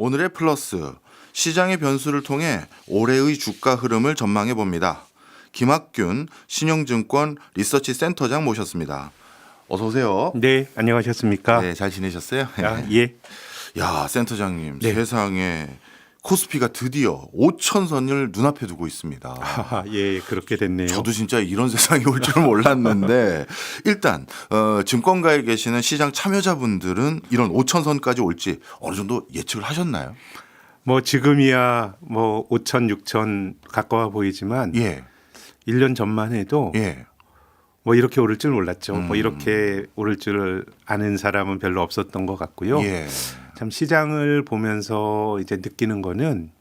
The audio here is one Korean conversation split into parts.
오늘의 플러스, 시장의 변수를 통해 올해의 주가 흐름을 전망해 봅니다. 김학균 신용증권 리서치 센터장 모셨습니다. 어서 오세요. 네, 안녕하셨습니까? 네, 잘 지내셨어요? 예. 야, 센터장님, 네. 세상에 코스피가 드디어 5,000선을 눈앞에 두고 있습니다. 예, 그렇게 됐네요. 저도 진짜 이런 세상이 올 줄은 몰랐는데 일단 증권가에 계시는 시장 참여자분들은 이런 5,000선까지 올지 어느 정도 예측을 하셨나요? 뭐 지금이야 뭐 5천, 6천 가까워 보이지만 예, 1년 전만 해도 예. 뭐 이렇게 오를 줄 몰랐죠. 뭐 이렇게 오를 줄 아는 사람은 별로 없었던 것 같고요. 예. 참 시장을 보면서 이제 느끼는 거는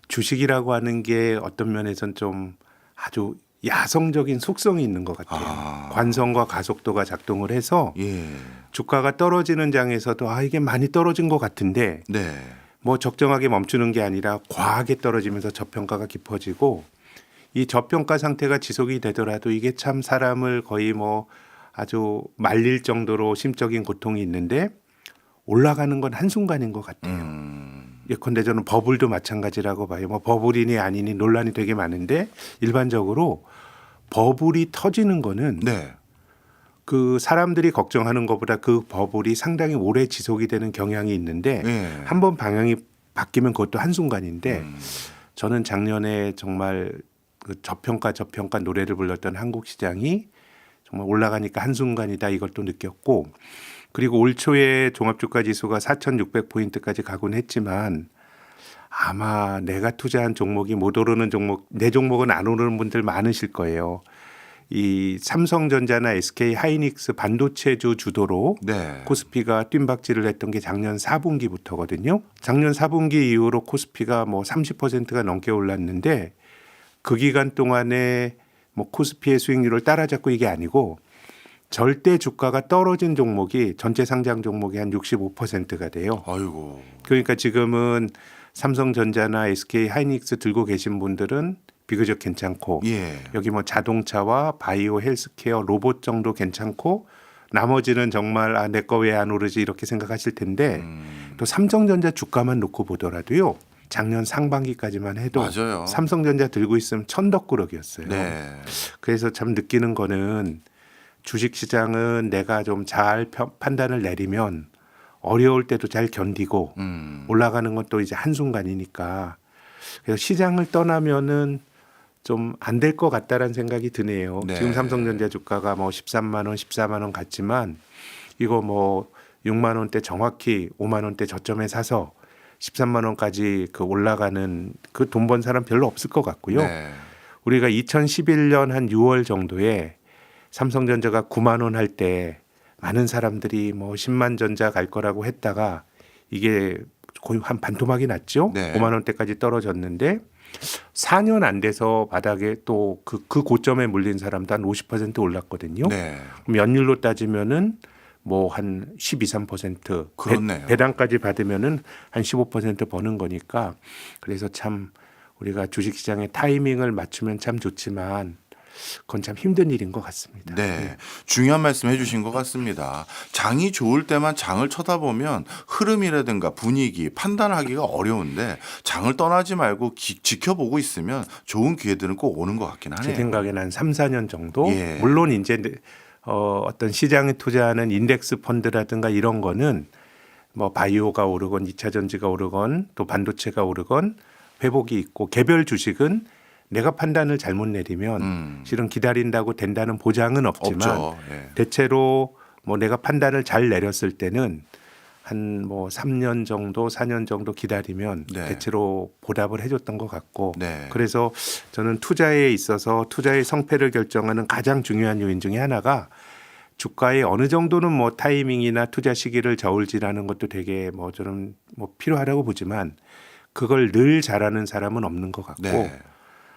주식이라고 하는 게 어떤 면에선 좀 아주 야성적인 속성이 있는 것 같아요. 관성과 가속도가 작동을 해서 예. 주가가 떨어지는 장에서도 이게 많이 떨어진 것 같은데 네. 뭐 적정하게 멈추는 게 아니라 과하게 떨어지면서 저평가가 깊어지고 이 저평가 상태가 지속이 되더라도 이게 참 사람을 거의 뭐 아주 말릴 정도로 심적인 고통이 있는데 올라가는 건 한순간인 것 같아요. 예컨대 저는 버블도 마찬가지라고 봐요. 뭐 버블이니 아니니 논란이 되게 많은데 일반적으로 버블이 터지는 거는 네. 그 사람들이 걱정하는 것보다 그 버블이 상당히 오래 지속이 되는 경향이 있는데 예. 한번 방향이 바뀌면 그것도 한순간인데 저는 작년에 정말 그 저평가 노래를 불렀던 한국 시장이 정말 올라가니까 한순간이다 이걸 또 느꼈고 그리고 올 초에 종합주가지수가 4,600포인트까지 가곤 했지만 아마 내가 투자한 종목이 못 오르는 종목, 내 종목은 안 오르는 분들 많으실 거예요. 이 삼성전자나 SK 하이닉스 반도체주 주도로 네. 코스피가 뜀박질을 했던 게 작년 4분기부터거든요. 작년 4분기 이후로 코스피가 뭐 30%가 넘게 올랐는데 그 기간 동안에 뭐 코스피의 수익률을 따라잡고 이게 아니고 절대 주가가 떨어진 종목이 전체 상장 종목이 한 65%가 돼요. 아이고. 그러니까 지금은 삼성전자나 SK 하이닉스 들고 계신 분들은 비교적 괜찮고 예. 여기 뭐 자동차와 바이오 헬스케어 로봇 정도 괜찮고 나머지는 정말 내 거 왜 안 오르지 이렇게 생각하실 텐데 또 삼성전자 주가만 놓고 보더라도요. 작년 상반기까지만 해도 맞아요. 삼성전자 들고 있으면 천덕꾸러기였어요. 네. 그래서 참 느끼는 거는 주식시장은 내가 좀 잘 판단을 내리면 어려울 때도 잘 견디고 올라가는 건 또 이제 한순간이니까 그래서 시장을 떠나면은 좀 안 될 것 같다라는 생각이 드네요. 네. 지금 삼성전자 주가가 뭐 13만 원, 14만 원 같지만 이거 뭐 6만 원대 정확히 5만 원대 저점에 사서 13만 원까지 그 올라가는 그 돈 번 사람 별로 없을 것 같고요. 네. 우리가 2011년 한 6월 정도에 삼성전자가 9만 원 할 때 많은 사람들이 뭐 10만 전자 갈 거라고 했다가 이게 거의 한 반토막이 났죠. 네. 5만 원대까지 떨어졌는데 4년 안 돼서 바닥에 또 그 고점에 물린 사람도 한 50% 올랐거든요. 네. 그럼 연율로 따지면은 뭐 한 12, 3% 그렇네요. 배당까지 받으면은 한 15% 버는 거니까 그래서 참 우리가 주식시장의 타이밍을 맞추면 참 좋지만 그건 참 힘든 일인 것 같습니다. 네. 중요한 말씀 해주신 것 같습니다. 장이 좋을 때만 장을 쳐다보면 흐름이라든가 분위기 판단하기가 어려운데 장을 떠나지 말고 지켜보고 있으면 좋은 기회들은 꼭 오는 것 같긴 하네요. 제 생각에는 한 3, 4년 정도 예. 물론 이제 어떤 시장에 투자하는 인덱스 펀드라든가 이런 거는 뭐 바이오가 오르건 2차 전지가 오르건 또 반도체가 오르건 회복이 있고 개별 주식은 내가 판단을 잘못 내리면 실은 기다린다고 된다는 보장은 없지만 없죠. 예. 대체로 뭐 내가 판단을 잘 내렸을 때는 한 뭐 3년 정도 4년 정도 기다리면 네. 대체로 보답을 해줬던 것 같고 네. 그래서 저는 투자에 있어서 투자의 성패를 결정하는 가장 중요한 요인 중에 하나가 주가의 어느 정도는 뭐 타이밍이나 투자 시기를 저울질하는 것도 되게 뭐 저는 뭐 필요하다고 보지만 그걸 늘 잘하는 사람은 없는 것 같고 네.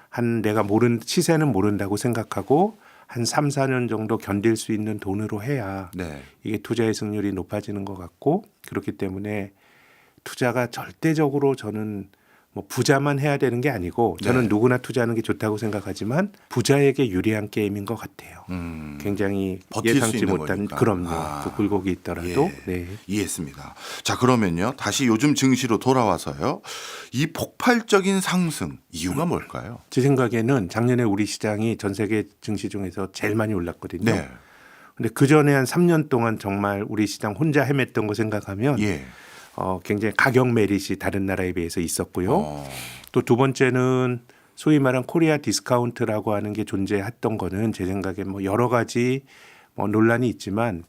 한 내가 시세는 모른다고 생각하고 한 3, 4년 정도 견딜 수 있는 돈으로 해야 네. 이게 투자의 승률이 높아지는 것 같고 그렇기 때문에 투자가 절대적으로 저는 뭐 부자만 해야 되는 게 아니고 저는 네. 누구나 투자하는 게 좋다고 생각하지만 부자에게 유리한 게임인 것 같아요. 굉장히 버틸 수 예상치 있는 못한 거니까. 그럼요. 아. 그 굴곡이 있더라도 예. 네. 이해했습니다. 자, 그러면요. 다시 요즘 증시로 돌아와서요. 이 폭발적인 상승 이유가 뭘까요? 제 생각에는 작년에 우리 시장이 전 세계 증시 중에서 제일 많이 올랐거든요. 네. 근데 그 전에 한 3년 동안 정말 우리 시장 혼자 헤맸던 거 생각하면 예. 굉장히 가격 메릿이 다른 나라에 비해서 있었고요. 어. 또 두 번째는 소위 말한 코리아 디스카운트라고 하는 게 존재했던 거는 제 생각에 뭐 여러 가지 논란이 있지만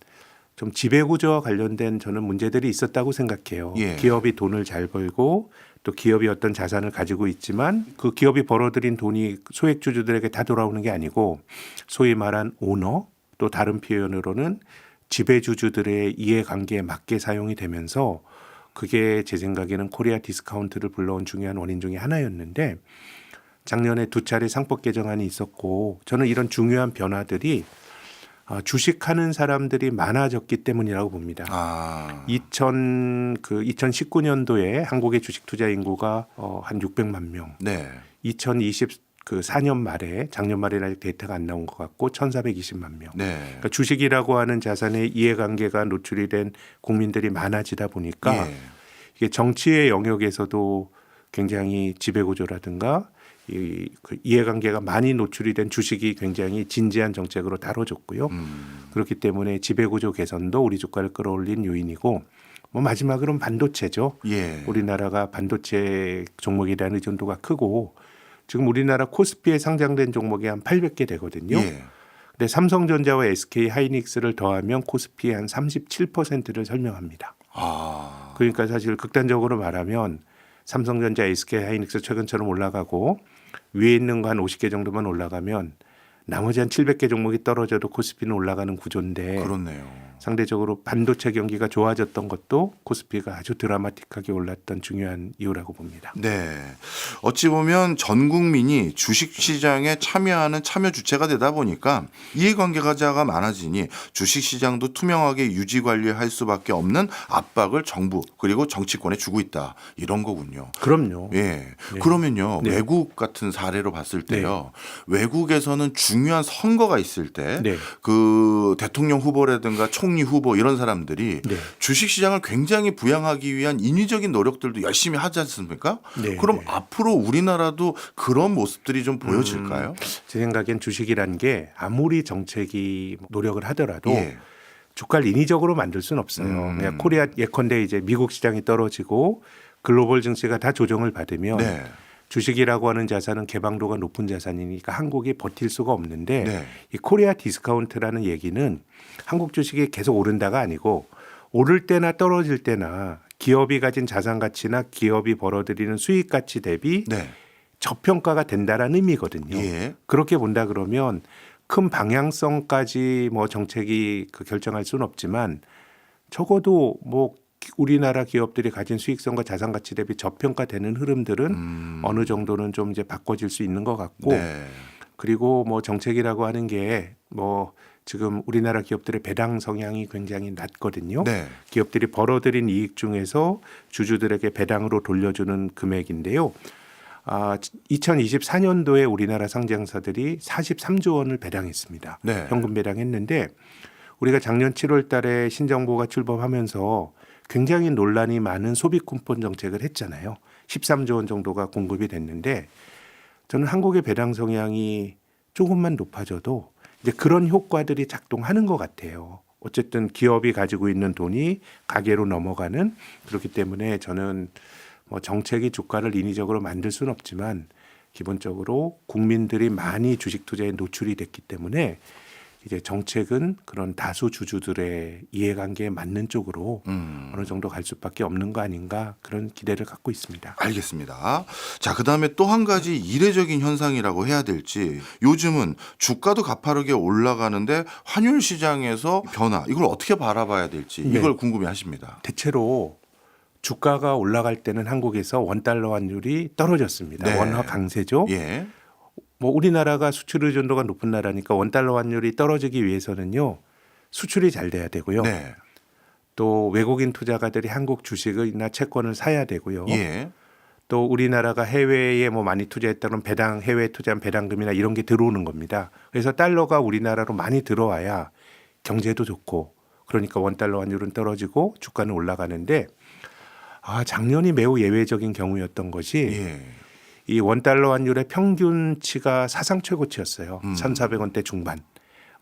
좀 지배구조와 관련된 저는 문제들이 있었다고 생각해요. 예. 기업이 돈을 잘 벌고 또 기업이 어떤 자산을 가지고 있지만 그 기업이 벌어들인 돈이 소액주주들에게 다 돌아오는 게 아니고 소위 말한 오너 또 다른 표현으로는 지배주주들의 이해관계에 맞게 사용이 되면서 그게 제 생각에는 코리아 디스카운트를 불러온 중요한 원인 중에 하나였는데 작년에 두 차례 상법 개정안이 있었고 저는 이런 중요한 변화들이 주식하는 사람들이 많아졌기 때문이라고 봅니다. 아. 2019년도에 한국의 주식 투자 인구가 한 600만 명. 네. 2024년 말에 작년 말에는 아직 데이터가 안 나온 것 같고 1,420만 명. 네. 그러니까 주식이라고 하는 자산의 이해관계가 노출이 된 국민들이 많아지다 보니까 예. 이게 정치의 영역에서도 굉장히 지배구조라든가 그 이해관계가 많이 노출이 된 주식이 굉장히 진지한 정책으로 다뤄졌고요. 그렇기 때문에 지배구조 개선도 우리 주가를 끌어올린 요인이고 뭐 마지막으로는 반도체죠. 예. 우리나라가 반도체 종목에 대한 의존도가 크고 지금 우리나라 코스피에 상장된 종목이 한 800개 되거든요. 예. 근데 삼성전자와 SK 하이닉스를 더하면 코스피의 한 37%를 설명합니다. 아. 그러니까 사실 극단적으로 말하면 삼성전자, SK 하이닉스 최근처럼 올라가고 위에 있는 거 한 50개 정도만 올라가면 나머지 한 700개 종목이 떨어져도 코스피는 올라가는 구조인데 그렇네요. 상대적으로 반도체 경기가 좋아졌던 것도 코스피가 아주 드라마틱하게 올랐던 중요한 이유라고 봅니다. 네. 어찌 보면 전 국민이 주식시장에 참여하는 참여 주체가 되다 보니까 이해관계자가 많아지니 주식시장도 투명하게 유지 관리할 수밖에 없는 압박을 정부 그리고 정치권에 주고 있다. 이런 거군요. 그럼요. 예. 네. 그러면요. 네. 외국 같은 사례로 봤을 때요. 외국에서는 중요한 선거가 있을 때 네. 그 대통령 후보라든가 총리 후보 이런 사람들이 네. 주식시장을 굉장히 부양하기 위한 인위적인 노력들도 열심히 하지 않습니까? 네, 그럼 네. 앞으로 우리나라도 그런 모습들이 좀 보여질까요? 제 생각엔 주식이란 게 아무리 정책이 노력을 하더라도 예. 주가를 인위적으로 만들 수는 없어요. 그냥 코리아 예컨대 이제 미국 시장이 떨어지고 글로벌 증시가 다 조정을 받으면 네. 주식이라고 하는 자산은 개방도가 높은 자산이니까 한국이 버틸 수가 없는데 네. 이 코리아 디스카운트라는 얘기는 한국 주식이 계속 오른다가 아니고 오를 때나 떨어질 때나 기업이 가진 자산 가치나 기업이 벌어들이는 수익 가치 대비 네. 저평가가 된다라는 의미거든요. 예. 그렇게 본다 그러면 큰 방향성까지 뭐 정책이 결정할 수는 없지만 적어도 뭐 우리나라 기업들이 가진 수익성과 자산 가치 대비 저평가되는 흐름들은 어느 정도는 좀 이제 바꿔질 수 있는 것 같고 네. 그리고 뭐 정책이라고 하는 게 뭐 지금 우리나라 기업들의 배당 성향이 굉장히 낮거든요. 네. 기업들이 벌어들인 이익 중에서 주주들에게 배당으로 돌려주는 금액인데요. 2024년도에 우리나라 상장사들이 43조 원을 배당했습니다. 네. 현금 배당했는데 우리가 작년 7월 달에 신정부가 출범하면서 굉장히 논란이 많은 소비 쿠폰 정책을 했잖아요. 13조 원 정도가 공급이 됐는데 저는 한국의 배당 성향이 조금만 높아져도 이제 그런 효과들이 작동하는 것 같아요. 어쨌든 기업이 가지고 있는 돈이 가계로 넘어가는 그렇기 때문에 저는 뭐 정책이 주가를 인위적으로 만들 수는 없지만 기본적으로 국민들이 많이 주식 투자에 노출이 됐기 때문에 이제 정책은 그런 다수 주주들의 이해관계에 맞는 쪽으로 어느 정도 갈 수밖에 없는 거 아닌가 그런 기대를 갖고 있습니다. 알겠습니다. 자, 그다음에 또 한 가지 이례적인 현상이라고 해야 될지 요즘은 주가도 가파르게 올라가는데 환율 시장에서 변화 이걸 어떻게 바라봐야 될지 이걸 궁금해하십니다. 대체로 주가가 올라갈 때는 한국에서 원달러 환율이 떨어졌습니다. 네. 원화 강세죠. 예. 뭐 우리나라가 수출 의존도가 높은 나라니까 원달러 환율이 떨어지기 위해서는요. 수출이 잘 돼야 되고요. 네. 또 외국인 투자가들이 한국 주식이나 채권을 사야 되고요. 예. 또 우리나라가 해외에 뭐 많이 투자했다는 배당 해외 투자한 배당금이나 이런 게 들어오는 겁니다. 그래서 달러가 우리나라로 많이 들어와야 경제도 좋고 그러니까 원달러 환율은 떨어지고 주가는 올라가는데 작년이 매우 예외적인 경우였던 것이 예. 이 원달러 환율의 평균치가 사상 최고치였어요. 1,400원대 중반.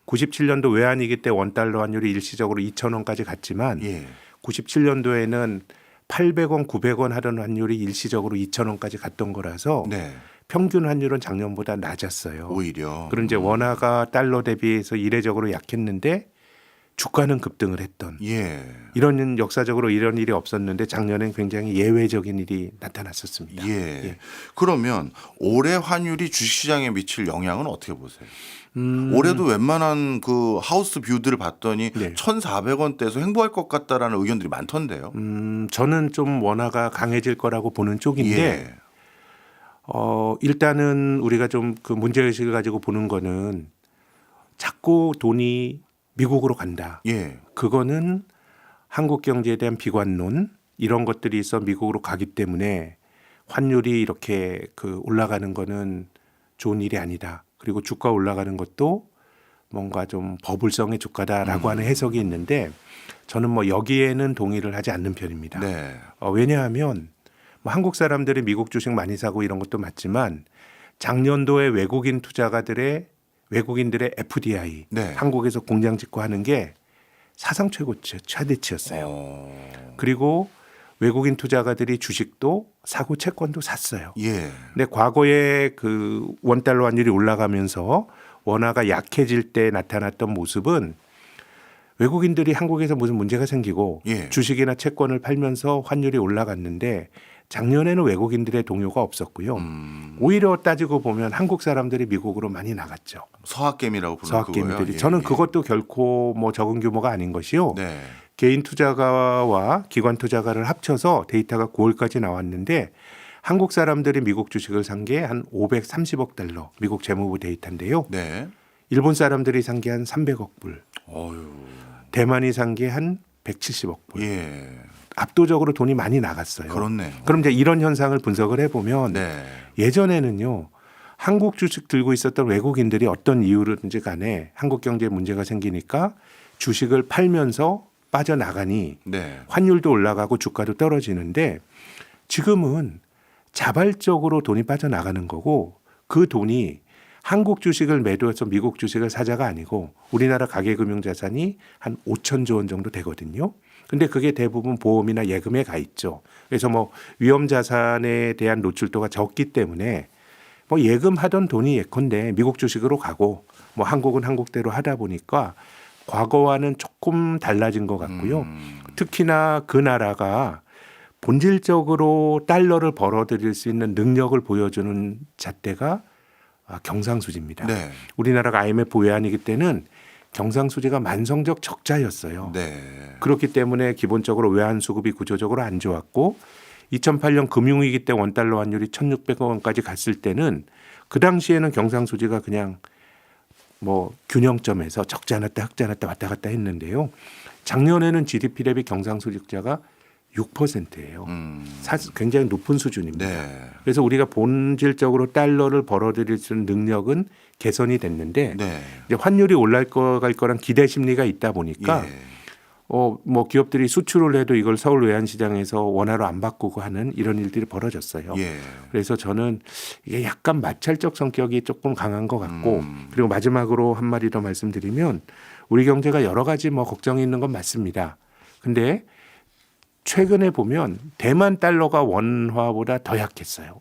97년도 외환위기 때 원달러 환율이 일시적으로 2,000원까지 갔지만 예. 97년도에는 800원, 900원 하던 환율이 일시적으로 2,000원까지 갔던 거라서 네. 평균 환율은 작년보다 낮았어요. 오히려. 그런 이제 원화가 달러 대비해서 이례적으로 약했는데 주가는 급등을 했던 예. 이런 역사적으로 이런 일이 없었는데 작년엔 굉장히 예외적인 일이 나타났었습니다. 예. 그러면 올해 환율이 주식시장에 미칠 영향은 어떻게 보세요? 올해도 웬만한 그 하우스 뷰들을 봤더니 네. 1,400원대에서 행보할 것 같다라는 의견들이 많던데요. 저는 좀 원화가 강해질 거라고 보는 쪽인데 예. 일단은 우리가 좀 그 문제의식을 가지고 보는 거는 자꾸 돈이 미국으로 간다. 예. 그거는 한국 경제에 대한 비관론 이런 것들이 있어 미국으로 가기 때문에 환율이 이렇게 그 올라가는 거는 좋은 일이 아니다. 그리고 주가 올라가는 것도 뭔가 좀 버블성의 주가다라고 하는 해석이 있는데 저는 뭐 여기에는 동의를 하지 않는 편입니다. 네. 왜냐하면 뭐 한국 사람들이 미국 주식 많이 사고 이런 것도 맞지만 작년도에 외국인들의 FDI 네. 한국에서 공장 짓고 하는 게 사상 최대치였어요. 그리고 외국인 투자가들이 주식도 사고 채권도 샀어요. 예. 근데 과거에 그 원달러 환율이 올라가면서 원화가 약해질 때 나타났던 모습은 외국인들이 한국에서 무슨 문제가 생기고 예. 주식이나 채권을 팔면서 환율이 올라갔는데 작년에는 외국인들의 동요가 없었고요. 오히려 따지고 보면 한국 사람들이 미국으로 많이 나갔죠. 서학개미라고 부르는 서학개미들이. 그거요. 예, 저는 예. 그것도 결코 뭐 적은 규모가 아닌 것이요. 네. 개인 투자가와 기관 투자가를 합쳐서 데이터가 9월까지 나왔는데 한국 사람들이 미국 주식을 산 게 한 530억 달러 미국 재무부 데이터인데요. 네. 일본 사람들이 산 게 한 300억 불, 어유. 대만이 산 게 한 170억 불. 예. 압도적으로 돈이 많이 나갔어요. 그렇네요. 그럼 이제 이런 현상을 분석을 해보면 네. 예전에는요. 한국 주식 들고 있었던 외국인들이 어떤 이유로든지 간에 한국 경제에 문제가 생기니까 주식을 팔면서 빠져나가니 네. 환율도 올라가고 주가도 떨어지는데 지금은 자발적으로 돈이 빠져나가는 거고 그 돈이 한국 주식을 매도해서 미국 주식을 사자가 아니고 우리나라 가계금융자산이 한 5천조 원 정도 되거든요. 근데 그게 대부분 보험이나 예금에 가 있죠. 그래서 뭐 위험 자산에 대한 노출도가 적기 때문에 뭐 예금하던 돈이 예컨대 미국 주식으로 가고 뭐 한국은 한국대로 하다 보니까 과거와는 조금 달라진 것 같고요. 특히나 그 나라가 본질적으로 달러를 벌어들일 수 있는 능력을 보여주는 잣대가 경상수지입니다. 네. 우리나라가 IMF 외환위기 때는 경상수지가 만성적 적자였어요. 네. 그렇기 때문에 기본적으로 외환 수급이 구조적으로 안 좋았고 2008년 금융위기 때 원달러 환율이 1,600원까지 갔을 때는 그 당시에는 경상수지가 그냥 뭐 균형점에서 적자 났다 흑자 났다 왔다 갔다 했는데요. 작년에는 GDP 대비 경상수지자가 6%예요. 굉장히 높은 수준입니다. 네. 그래서 우리가 본질적으로 달러를 벌어들일 수 있는 능력은 개선이 됐는데 네. 이제 환율이 올라갈 거란 기대 심리가 있다 보니까 예. 뭐 기업들이 수출을 해도 이걸 서울 외환시장에서 원화로 안 바꾸고 하는 이런 일들이 벌어졌어요. 예. 그래서 저는 이게 약간 마찰적 성격이 조금 강한 것 같고 그리고 마지막으로 한마디 더 말씀드리면 우리 경제가 여러 가지 뭐 걱정이 있는 건 맞습니다. 근데 최근에 보면 대만 달러가 원화보다 더 약했어요.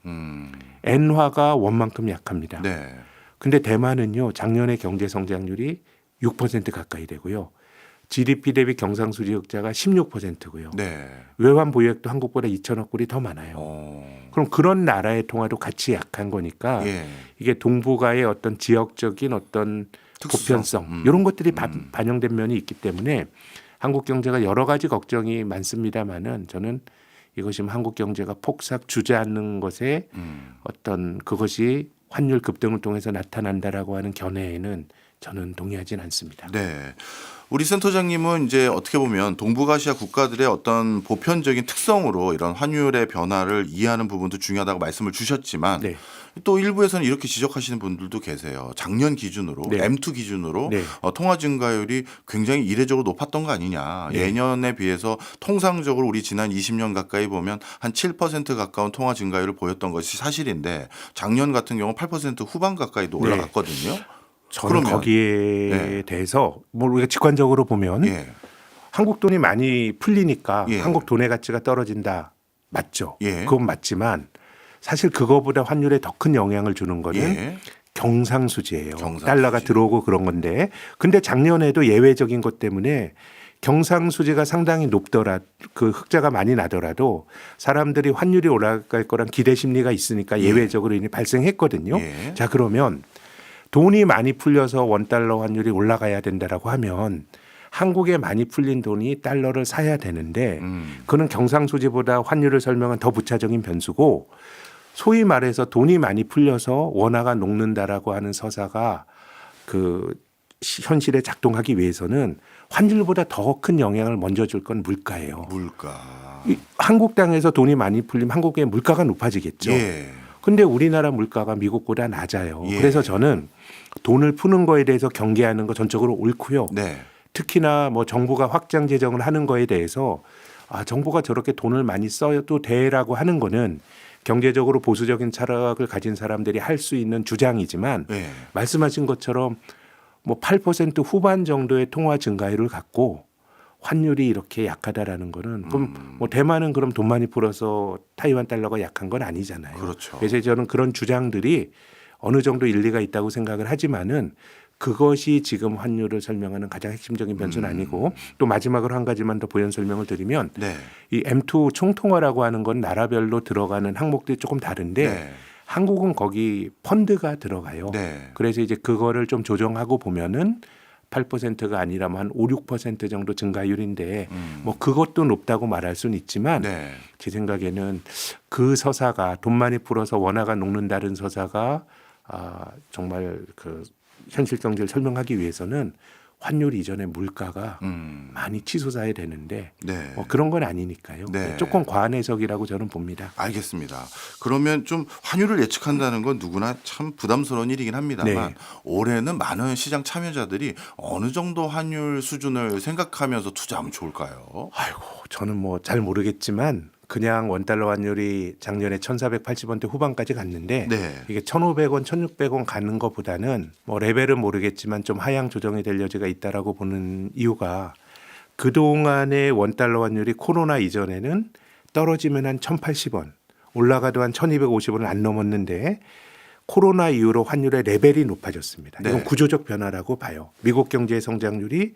엔화가 원만큼 약합니다. 네. 근데 대만은요 작년에 경제 성장률이 6% 가까이 되고요. GDP 대비 경상수지 흑자가 16%고요. 네. 외환 보유액도 한국보다 2천억 불이 더 많아요. 그럼 그런 나라의 통화도 같이 약한 거니까 예. 이게 동북아의 어떤 지역적인 어떤 특수성. 보편성 이런 것들이 반영된 면이 있기 때문에 한국 경제가 여러 가지 걱정이 많습니다만은 저는 이것이 한국 경제가 폭삭 주저앉는 것에 어떤 그것이 환율 급등을 통해서 나타난다라고 하는 견해에는 저는 동의하진 않습니다. 네. 우리 센터장님은 이제 어떻게 보면 동북아시아 국가들의 어떤 보편적인 특성으로 이런 환율의 변화를 이해하는 부분도 중요하다고 말씀을 주셨지만 네. 또 일부에서는 이렇게 지적하시는 분들도 계세요. 작년 기준으로 네. M2 기준으로 네. 통화 증가율이 굉장히 이례적으로 높았던 거 아니냐. 네. 예년에 비해서 통상적으로 우리 지난 20년 가까이 보면 한 7% 가까운 통화 증가율을 보였던 것이 사실인데 작년 같은 경우 8% 후반 가까이도 네. 올라갔거든요. 저는 그러면, 거기에 네. 대해서 뭐 우리가 직관적으로 보면 예. 한국 돈이 많이 풀리니까 예. 한국 돈의 가치가 떨어진다. 맞죠. 예. 그건 맞지만 사실 그거보다 환율에 더 큰 영향을 주는 거는 예. 경상수지예요. 경상수지. 달러가 들어오고 그런 건데 근데 작년에도 예외적인 것 때문에 경상수지가 상당히 높더라 그 흑자가 많이 나더라도 사람들이 환율이 올라갈 거란 기대 심리가 있으니까 예외적으로 이미 발생했거든요. 예. 자 그러면 돈이 많이 풀려서 원달러 환율이 올라가야 된다라고 하면 한국에 많이 풀린 돈이 달러를 사야 되는데 그는 경상수지보다 환율을 설명한 더 부차적인 변수고 소위 말해서 돈이 많이 풀려서 원화가 녹는다라고 하는 서사가 그 현실에 작동하기 위해서는 환율보다 더 큰 영향을 먼저 줄 건 물가예요. 물가. 한국 땅에서 돈이 많이 풀리면 한국의 물가가 높아지겠죠. 예. 근데 우리나라 물가가 미국보다 낮아요. 예. 그래서 저는 돈을 푸는 거에 대해서 경계하는 거 전적으로 옳고요. 네. 특히나 뭐 정부가 확장 재정을 하는 거에 대해서 정부가 저렇게 돈을 많이 써도 돼라고 하는 거는 경제적으로 보수적인 철학을 가진 사람들이 할 수 있는 주장이지만 예. 말씀하신 것처럼 뭐 8% 후반 정도의 통화 증가율을 갖고 환율이 이렇게 약하다라는 거는 그럼 뭐 대만은 그럼 돈 많이 풀어서 타이완 달러가 약한 건 아니잖아요. 그렇죠. 그래서 저는 그런 주장들이 어느 정도 일리가 있다고 생각을 하지만은 그것이 지금 환율을 설명하는 가장 핵심적인 변수는 아니고 또 마지막으로 한 가지만 더 부연 설명을 드리면 네. 이 M2 총통화라고 하는 건 나라별로 들어가는 항목들이 조금 다른데 네. 한국은 거기 펀드가 들어가요. 네. 그래서 이제 그거를 좀 조정하고 보면은 8%가 아니라면 한 5, 6% 정도 증가율인데 뭐 그것도 높다고 말할 수는 있지만 네. 제 생각에는 그 서사가 돈 많이 풀어서 원화가 녹는다는 서사가 정말 그 현실 경제를 설명하기 위해서는 환율 이전의 물가가 많이 치솟아야 되는데 네. 뭐 그런 건 아니니까요. 네. 조금 과한 해석이라고 저는 봅니다. 알겠습니다. 그러면 좀 환율을 예측한다는 건 누구나 참 부담스러운 일이긴 합니다만 네. 올해는 많은 시장 참여자들이 어느 정도 환율 수준을 생각하면서 투자하면 좋을까요? 아이고 저는 뭐 잘 모르겠지만 그냥 원달러 환율이 작년에 1,480원대 후반까지 갔는데 네. 이게 1,500원, 1,600원 가는 것보다는 뭐 레벨은 모르겠지만 좀 하향 조정이 될 여지가 있다라고 보는 이유가 그동안의 원달러 환율이 코로나 이전에는 떨어지면 한 1,080원, 올라가도 한 1,250원을 안 넘었는데 코로나 이후로 환율의 레벨이 높아졌습니다. 이건 네. 구조적 변화라고 봐요. 미국 경제의 성장률이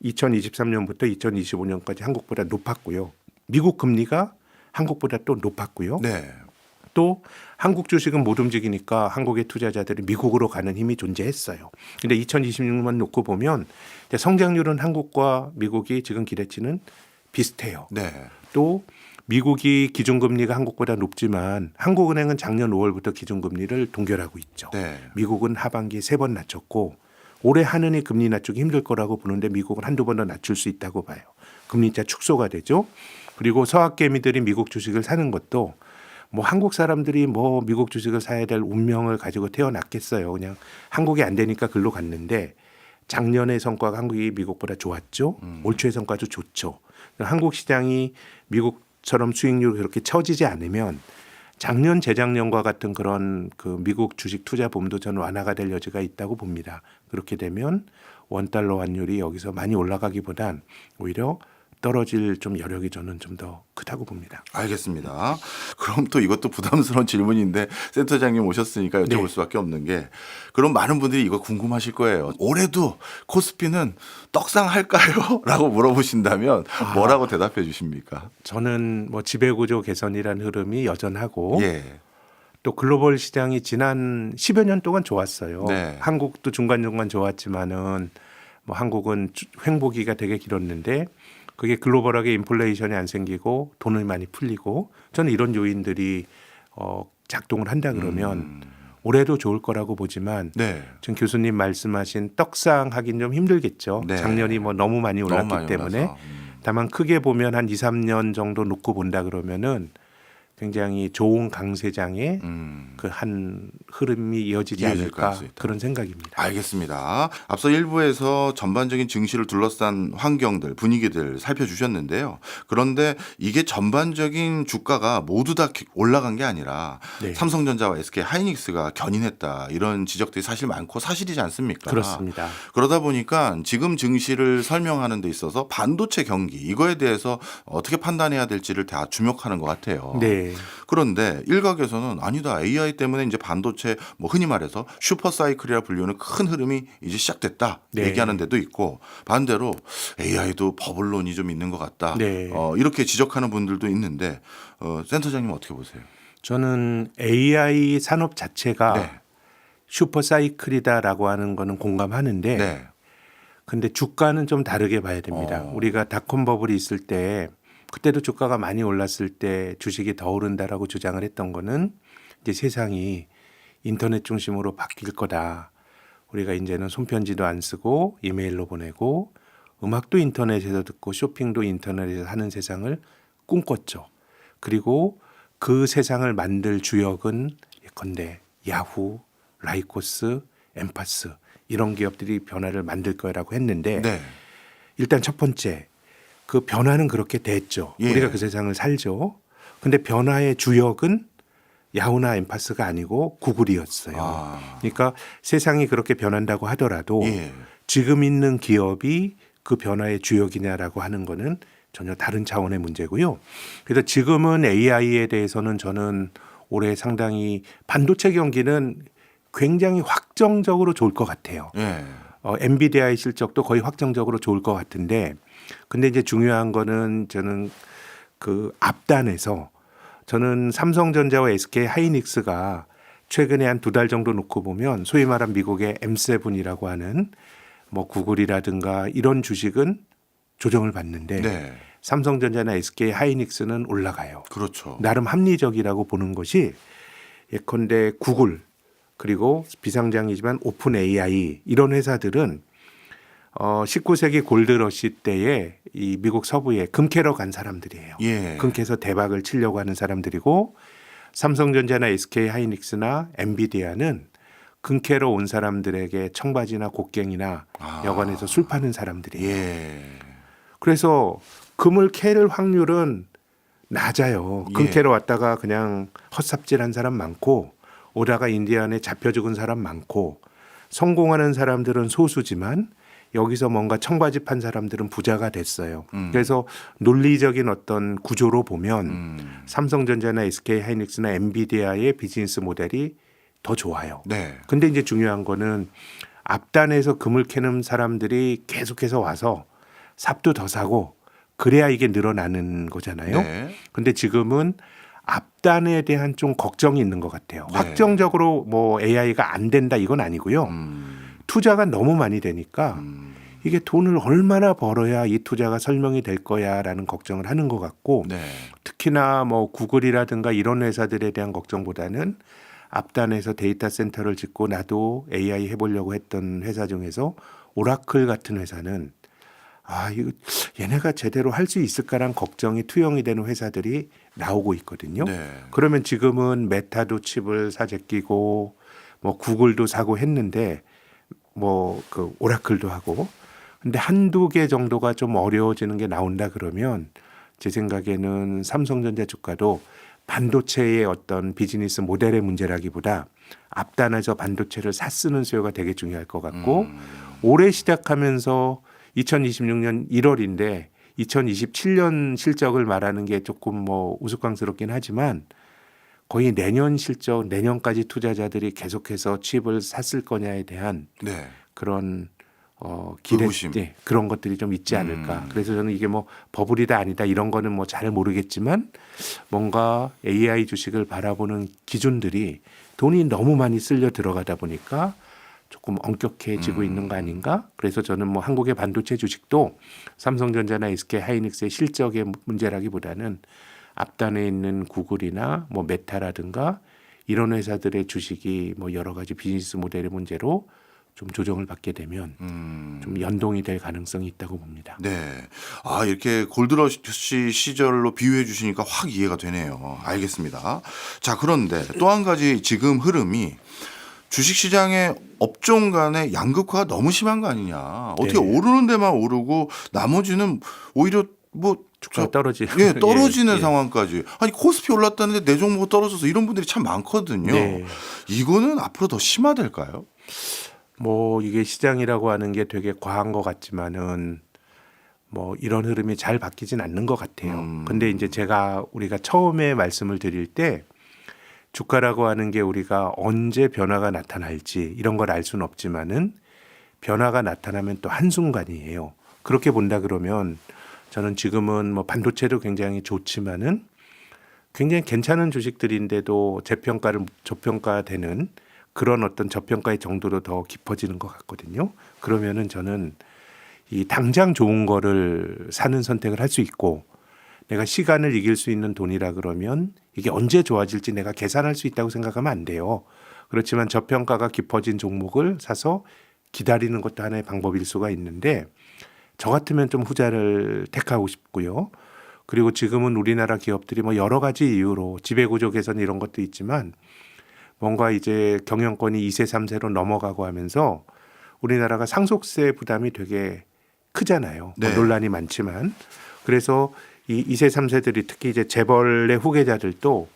2023년부터 2025년까지 한국보다 높았고요. 미국 금리가 한국보다 또 높았고요. 네. 또 한국 주식은 못 움직이니까 한국의 투자자들이 미국으로 가는 힘이 존재했어요. 근데 2026년 놓고 보면 성장률은 한국과 미국이 지금 기대치는 비슷해요. 네. 또 미국이 기준금리가 한국보다 높지만 한국은행은 작년 5월부터 기준금리를 동결하고 있죠. 네. 미국은 하반기에 3번 낮췄고 올해 한은이 금리 낮추기 힘들 거라고 보는데 미국은 한두 번 더 낮출 수 있다고 봐요. 금리차 축소가 되죠. 그리고 서학개미들이 미국 주식을 사는 것도 뭐 한국 사람들이 뭐 미국 주식을 사야 될 운명을 가지고 태어났겠어요. 그냥 한국이 안 되니까 글로 갔는데 작년의 성과가 한국이 미국보다 좋았죠. 올 초의 성과도 좋죠. 한국 시장이 미국처럼 수익률이 그렇게 처지지 않으면 작년 재작년과 같은 그런 그 미국 주식 투자 붐도 저는 완화가 될 여지가 있다고 봅니다. 그렇게 되면 원달러 환율이 여기서 많이 올라가기보단 오히려 떨어질 좀 여력이 저는 좀 더 크다고 봅니다. 알겠습니다. 그럼 또 이것도 부담스러운 질문인데 센터장님 오셨으니까 여쭤볼 네. 수밖에 없는 게 그럼 많은 분들이 이거 궁금하실 거예요. 올해도 코스피는 떡상할까요? 라고 물어보신다면 뭐라고 대답해 주십니까? 저는 뭐 지배구조 개선이라는 흐름이 여전하고 예. 또 글로벌 시장이 지난 10여 년 동안 좋았어요. 네. 한국도 중간중간 좋았지만은 뭐 한국은 횡보기가 되게 길었는데 그게 글로벌하게 인플레이션이 안 생기고 돈을 많이 풀리고 저는 이런 요인들이 작동을 한다 그러면 올해도 좋을 거라고 보지만 네. 지금 교수님 말씀하신 떡상 하긴 좀 힘들겠죠. 네. 작년이 뭐 너무 많이 올랐기 너무 많이 때문에 올라서. 다만 크게 보면 한 2, 3년 정도 놓고 본다 그러면은 굉장히 좋은 강세장의 그 한 흐름이 이어지지 이어질 않을까 가능성이 있다. 그런 생각입니다. 알겠습니다. 앞서 일부에서 전반적인 증시를 둘러싼 환경들, 분위기들 살펴주셨는데요. 그런데 이게 전반적인 주가가 모두 다 올라간 게 아니라 네. 삼성전자와 SK 하이닉스가 견인했다. 이런 지적들이 사실 많고 사실이지 않습니까? 그렇습니다. 그러다 보니까 지금 증시를 설명하는 데 있어서 반도체 경기 이거에 대해서 어떻게 판단해야 될지를 다 주목하는 것 같아요. 네. 그런데 일각에서는 아니다. AI 때문에 이제 반도체 뭐 흔히 말해서 슈퍼 사이클이라 불리는 큰 흐름이 이제 시작됐다. 네. 얘기하는 데도 있고 반대로 AI도 버블론이 좀 있는 것 같다. 네. 이렇게 지적하는 분들도 있는데 센터장님 어떻게 보세요? 저는 AI 산업 자체가 네. 슈퍼 사이클이다라고 하는 거는 공감하는데 네. 근데 주가는 좀 다르게 봐야 됩니다. 우리가 닷컴 버블이 있을 때 그때도 주가가 많이 올랐을 때 주식이 더 오른다라고 주장을 했던 거는 이제 세상이 인터넷 중심으로 바뀔 거다. 우리가 이제는 손편지도 안 쓰고 이메일로 보내고 음악도 인터넷에서 듣고 쇼핑도 인터넷에서 하는 세상을 꿈꿨죠. 그리고 그 세상을 만들 주역은 예컨대 야후, 라이코스, 엠파스 이런 기업들이 변화를 만들 거라고 했는데 네. 일단 첫 번째 그 변화는 그렇게 됐죠. 예. 우리가 그 세상을 살죠. 근데 변화의 주역은 야후나 엠파스가 아니고 구글이었어요. 그러니까 세상이 그렇게 변한다고 하더라도 예. 지금 있는 기업이 그 변화의 주역이냐라고 하는 거는 전혀 다른 차원의 문제고요. 그래서 지금은 AI에 대해서는 저는 올해 상당히 반도체 경기는 굉장히 확정적으로 좋을 것 같아요. 예. 엔비디아의 실적도 거의 확정적으로 좋을 것 같은데 근데 이제 중요한 거는 저는 그 앞단에서 저는 삼성전자와 SK 하이닉스가 최근에 한 2달 정도 놓고 보면 소위 말한 미국의 M7이라고 하는 뭐 구글이라든가 이런 주식은 조정을 받는데 네. 삼성전자나 SK 하이닉스는 올라가요. 그렇죠. 나름 합리적이라고 보는 것이 예컨대 구글 그리고 비상장이지만 오픈 AI 이런 회사들은 19세기 골드러시 때에 이 미국 서부에 금캐러 간 사람들이에요. 예. 금캐서 대박을 치려고 하는 사람들이고 삼성전자나 SK 하이닉스나 엔비디아는 금캐러 온 사람들에게 청바지나 곡괭이나 여관에서 술 파는 사람들이에요. 예. 그래서 금을 캐를 확률은 낮아요. 금 예. 캐러 왔다가 그냥 헛삽질한 사람 많고 오다가 인디안에 잡혀 죽은 사람 많고 성공하는 사람들은 소수지만 여기서 뭔가 청바지 판 사람들은 부자가 됐어요. 그래서 논리적인 어떤 구조로 보면 삼성전자나 SK 하이닉스나 엔비디아의 비즈니스 모델이 더 좋아요. 네. 근데 이제 중요한 거는 앞단에서 금을 캐는 사람들이 계속해서 와서 삽도 더 사고 그래야 이게 늘어나는 거잖아요. 네. 근데 지금은 앞단에 대한 좀 걱정이 있는 것 같아요. 네. 확정적으로 뭐 AI가 안 된다 이건 아니고요. 투자가 너무 많이 되니까 이게 돈을 얼마나 벌어야 이 투자가 설명이 될 거야라는 걱정을 하는 것 같고 네. 특히나 뭐 구글이라든가 이런 회사들에 대한 걱정보다는 앞단에서 데이터 센터를 짓고 나도 AI 해보려고 했던 회사 중에서 오라클 같은 회사는 이거 얘네가 제대로 할 수 있을까란 걱정이 투영이 되는 회사들이 나오고 있거든요. 네. 그러면 지금은 메타도 칩을 사재끼고 뭐 구글도 사고 했는데 뭐 그 오라클도 하고 근데 한두 개 정도가 좀 어려워지는 게 나온다 그러면 제 생각에는 삼성전자 주가도 반도체의 어떤 비즈니스 모델의 문제라기보다 앞단에서 반도체를 샀쓰는 수요가 되게 중요할 것 같고 올해 시작하면서 2026년 1월인데 2027년 실적을 말하는 게 조금 뭐 우스꽝스럽긴 하지만 거의 내년 실적, 내년까지 투자자들이 계속해서 칩을 샀을 거냐에 대한 네. 그런 기대, 의구심. 네, 그런 것들이 좀 있지 않을까. 그래서 저는 이게 뭐 버블이다 아니다 이런 거는 뭐 잘 모르겠지만 뭔가 AI 주식을 바라보는 기준들이 돈이 너무 많이 쓸려 들어가다 보니까 조금 엄격해지고 있는 거 아닌가? 그래서 저는 뭐 한국의 반도체 주식도 삼성전자나 SK 하이닉스의 실적의 문제라기보다는 앞단에 있는 구글이나 뭐 메타라든가 이런 회사들의 주식이 뭐 여러 가지 비즈니스 모델의 문제로 좀 조정을 받게 되면 좀 연동이 될 가능성이 있다고 봅니다. 네. 아, 이렇게 골드러시 시절로 비유해 주시니까 확 이해가 되네요. 알겠습니다. 자, 그런데 또 한 가지 지금 흐름이 주식시장의 업종 간의 양극화가 너무 심한 거 아니냐. 어떻게 네. 오르는 데만 오르고 나머지는 오히려 뭐 주가가 떨어지. 예, 떨어지는 예, 예. 상황까지. 아니, 코스피 올랐다는데 내 종목 떨어져서 이런 분들이 참 많거든요. 네. 이거는 앞으로 더 심화될까요? 뭐 이게 시장이라고 하는 게 되게 과한 것 같지만은 뭐 이런 흐름이 잘 바뀌진 않는 것 같아요. 근데 이제 우리가 처음에 말씀을 드릴 때 주가라고 하는 게 우리가 언제 변화가 나타날지 이런 걸 알 수는 없지만은 변화가 나타나면 또 한순간이에요. 그렇게 본다 그러면 저는 지금은 뭐 반도체도 굉장히 좋지만은 굉장히 괜찮은 주식들인데도 저평가되는 그런 어떤 저평가의 정도로 더 깊어지는 것 같거든요. 그러면은 저는 이 당장 좋은 거를 사는 선택을 할 수 있고 내가 시간을 이길 수 있는 돈이라 그러면 이게 언제 좋아질지 내가 계산할 수 있다고 생각하면 안 돼요. 그렇지만 저평가가 깊어진 종목을 사서 기다리는 것도 하나의 방법일 수가 있는데 저 같으면 좀 후자를 택하고 싶고요. 그리고 지금은 우리나라 기업들이 뭐 여러 가지 이유로 지배구조 개선 이런 것도 있지만 뭔가 이제 경영권이 2세, 3세로 넘어가고 하면서 우리나라가 상속세 부담이 되게 크잖아요. 네. 뭐 논란이 많지만 그래서 이 2세, 3세들이 특히 이제 재벌의 후계자들도